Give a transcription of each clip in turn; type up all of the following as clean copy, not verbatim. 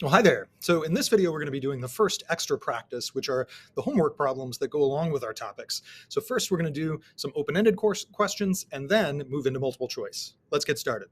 Well, hi there. So in this video, we're going to be doing the first extra practice, which are the homework problems that go along with our topics. So first, we're going to do some open-ended course questions and then move into multiple choice. Let's get started.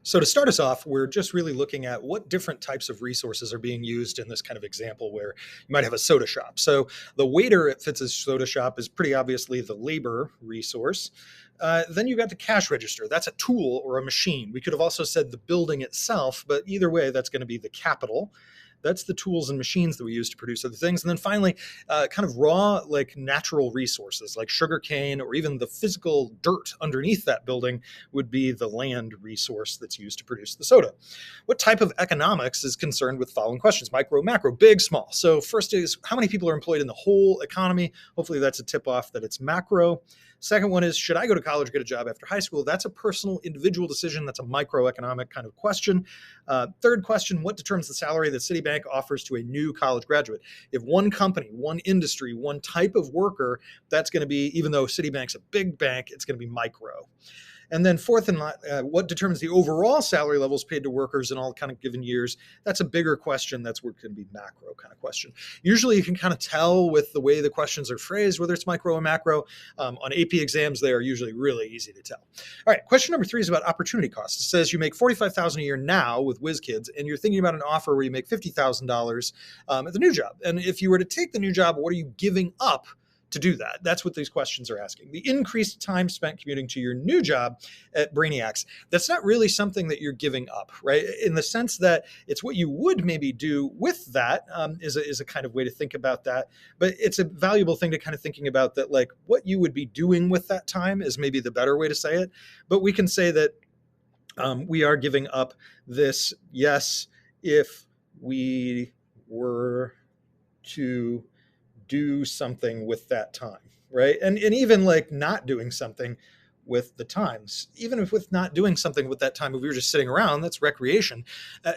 So to start us off, we're just really looking at what different types of resources are being used in this kind of example where you might have a soda shop. So the waiter at Fitz's soda shop is pretty obviously the labor resource. Then you got the cash register. That's a tool or a machine. We could have also said the building itself, but either way, that's going to be the capital. That's the tools and machines that we use to produce other things. And then finally, kind of raw, like natural resources like sugarcane or even the physical dirt underneath that building would be the land resource that's used to produce the soda. What type of economics is concerned with following questions? Micro, macro, big, small. So first is how many people are employed in the whole economy? Hopefully that's a tip off that it's macro. Second one is, should I go to college or get a job after high school? That's a personal, individual decision. That's a microeconomic kind of question. Third question, what determines the salary that Citibank offers to a new college graduate? If one company, one industry, one type of worker, that's going to be, even though Citibank's a big bank, it's going to be micro. And then fourth, what determines the overall salary levels paid to workers in all kind of given years? That's a bigger question. That's what can be macro kind of question. Usually you can kind of tell with the way the questions are phrased, whether it's micro or macro. On AP exams, they are usually really easy to tell. All right, question number 3 is about opportunity costs. It says you make $45,000 a year now with WizKids, and you're thinking about an offer where you make $50,000 at the new job. And if you were to take the new job, what are you giving up to do that? That's what these questions are asking. The increased time spent commuting to your new job at Brainiacs, that's not really something that you're giving up, right? In the sense that it's what you would maybe do with that is a kind of way to think about that. But it's a valuable thing to kind of thinking about that, like what you would be doing with that time is maybe the better way to say it. But we can say that we are giving up this, yes, if we were to do something with that time, right? And even like not doing something with the times, even if with not doing something with that time, if we were just sitting around, that's recreation.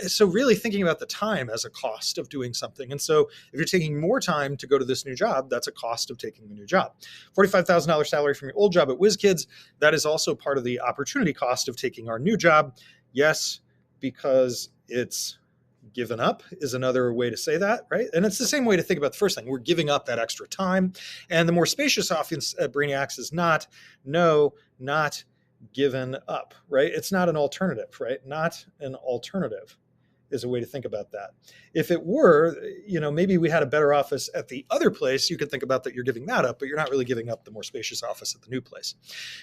So really thinking about the time as a cost of doing something. And so if you're taking more time to go to this new job, that's a cost of taking the new job. $45,000 salary from your old job at WizKids, that is also part of the opportunity cost of taking our new job. Yes, because it's given up is another way to say that, right? And it's the same way to think about the first thing. We're giving up that extra time. And the more spacious option at Brainiacs is not, no, not given up, right? It's not an alternative, right? Not an alternative is a way to think about that. If it were, maybe we had a better office at the other place, you could think about that you're giving that up, but you're not really giving up the more spacious office at the new place.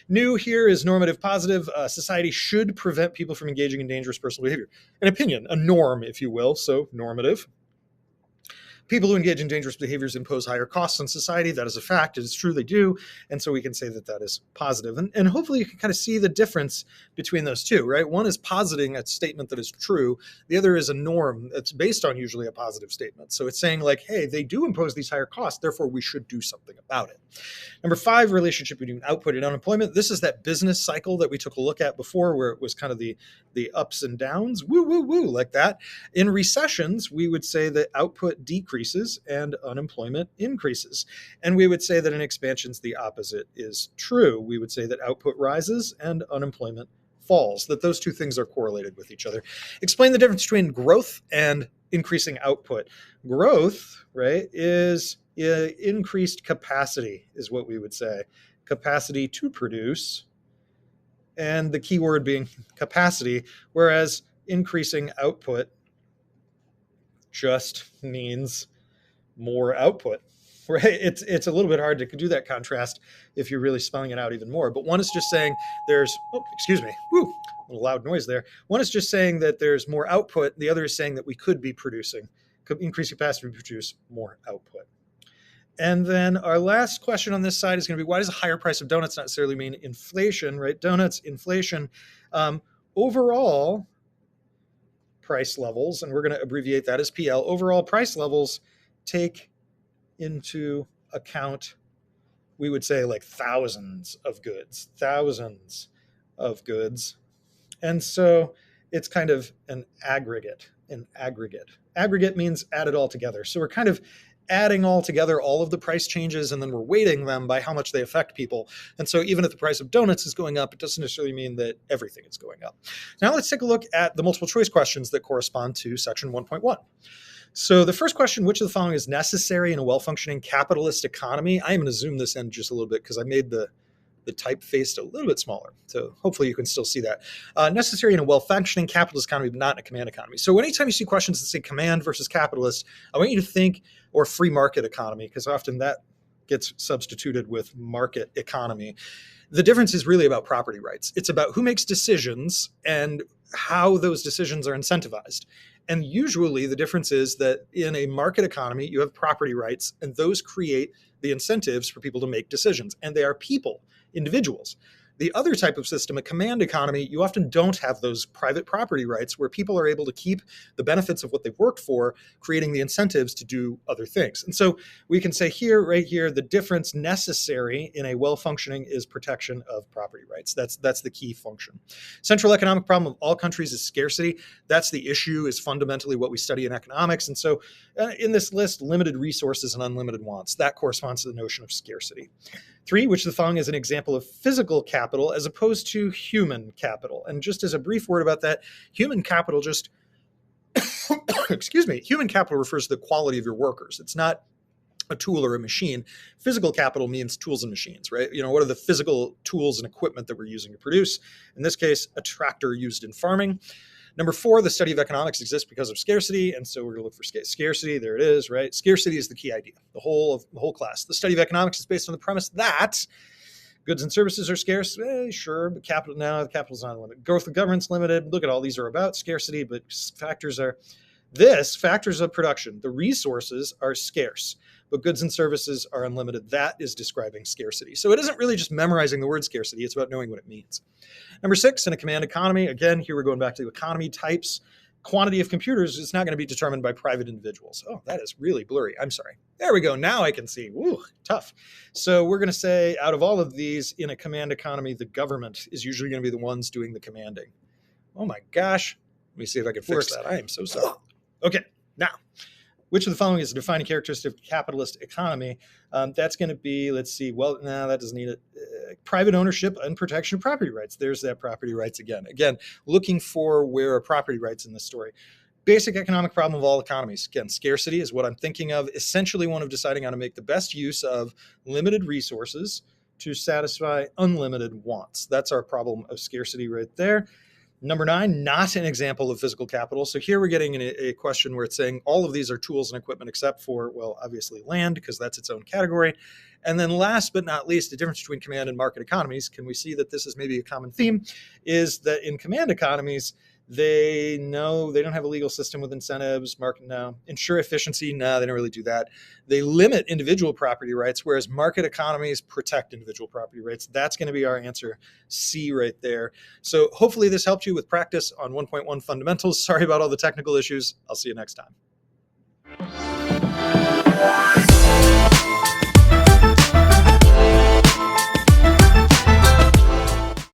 New here is normative positive. Society should prevent people from engaging in dangerous personal behavior. An opinion, a norm, if you will, so normative. People who engage in dangerous behaviors impose higher costs on society. That is a fact. It is true they do. And so we can say that that is positive. And hopefully you can kind of see the difference between those two, right? One is positing a statement that is true. The other is a norm that's based on usually a positive statement. So it's saying like, hey, they do impose these higher costs. Therefore, we should do something about it. Number 5, relationship between output and unemployment. This is that business cycle that we took a look at before where it was kind of the ups and downs, woo, woo, woo, like that. In recessions, we would say that output decreases and unemployment increases. And we would say that in expansions, the opposite is true. We would say that output rises and unemployment falls, that those two things are correlated with each other. Explain the difference between growth and increasing output. Growth, right, is increased capacity, is what we would say. Capacity to produce, and the key word being capacity, whereas increasing output just means more output, right? It's a little bit hard to do that contrast if you're really spelling it out even more. But one is just saying there's, excuse me, woo, a little loud noise there. One is just saying that there's more output. The other is saying that we could be producing, could increase capacity to produce more output. And then our last question on this side is going to be, why does a higher price of donuts not necessarily mean inflation, right? Donuts, inflation, overall price levels, and we're going to abbreviate that as PL, overall price levels take into account, we would say like thousands of goods. And so it's kind of an aggregate. Aggregate means add it all together. So we're kind of adding all together all of the price changes, and then we're weighting them by how much they affect people. And so even if the price of donuts is going up, it doesn't necessarily mean that everything is going up. Now let's take a look at the multiple choice questions that correspond to section 1.1. So the first question, which of the following is necessary in a well-functioning capitalist economy? I am going to zoom this in just a little bit because I made the typeface a little bit smaller. So hopefully you can still see that. Necessary in a well-functioning capitalist economy, but not in a command economy. So anytime you see questions that say command versus capitalist, I want you to think, or free market economy, because often that gets substituted with market economy. The difference is really about property rights. It's about who makes decisions and how those decisions are incentivized. And usually the difference is that in a market economy, you have property rights, and those create the incentives for people to make decisions. And they are people, individuals. The other type of system, a command economy, you often don't have those private property rights where people are able to keep the benefits of what they've worked for, creating the incentives to do other things. And so we can say here, right here, the difference necessary in a well-functioning is protection of property rights. That's the key function. Central economic problem of all countries is scarcity. That's the issue, is fundamentally what we study in economics. And so in this list, limited resources and unlimited wants, that corresponds to the notion of scarcity. 3, which the following is an example of physical capital as opposed to human capital. And just as a brief word about that, human capital just, excuse me, human capital refers to the quality of your workers. It's not a tool or a machine. Physical capital means tools and machines, right? What are the physical tools and equipment that we're using to produce? In this case, a tractor used in farming. Number 4, the study of economics exists because of scarcity. And so we're going to look for scarcity. There it is, right? Scarcity is the key idea, the whole class. The study of economics is based on the premise that goods and services are scarce. Sure, but the capital's not limited. Growth of government's limited. Look at all these are about scarcity, but factors of production. The resources are scarce, but goods and services are unlimited. That is describing scarcity. So it isn't really just memorizing the word scarcity. It's about knowing what it means. Number 6, in a command economy, again, here we're going back to economy types. Quantity of computers is not going to be determined by private individuals. Oh, that is really blurry. I'm sorry. There we go. Now I can see. Woo, tough. So we're going to say out of all of these in a command economy, the government is usually going to be the ones doing the commanding. Oh my gosh. Let me see if I can fix that. I am so sorry. Okay. Now, which of the following is a defining characteristic of capitalist economy? That's going to be, let's see, well, no, that doesn't need it. Private ownership and protection of property rights. There's that property rights again. Again, looking for where are property rights in this story. Basic economic problem of all economies. Again, scarcity is what I'm thinking of. Essentially one of deciding how to make the best use of limited resources to satisfy unlimited wants. That's our problem of scarcity right there. Number 9, not an example of physical capital. So here we're getting a question where it's saying all of these are tools and equipment except for, well, obviously land, because that's its own category. And then last but not least, the difference between command and market economies, can we see that this is maybe a common theme, is that in command economies, they don't have a legal system with incentives, market, no. Ensure efficiency, no, they don't really do that. They limit individual property rights, whereas market economies protect individual property rights. That's going to be our answer, C right there. So hopefully this helped you with practice on 1.1 fundamentals. Sorry about all the technical issues. I'll see you next time.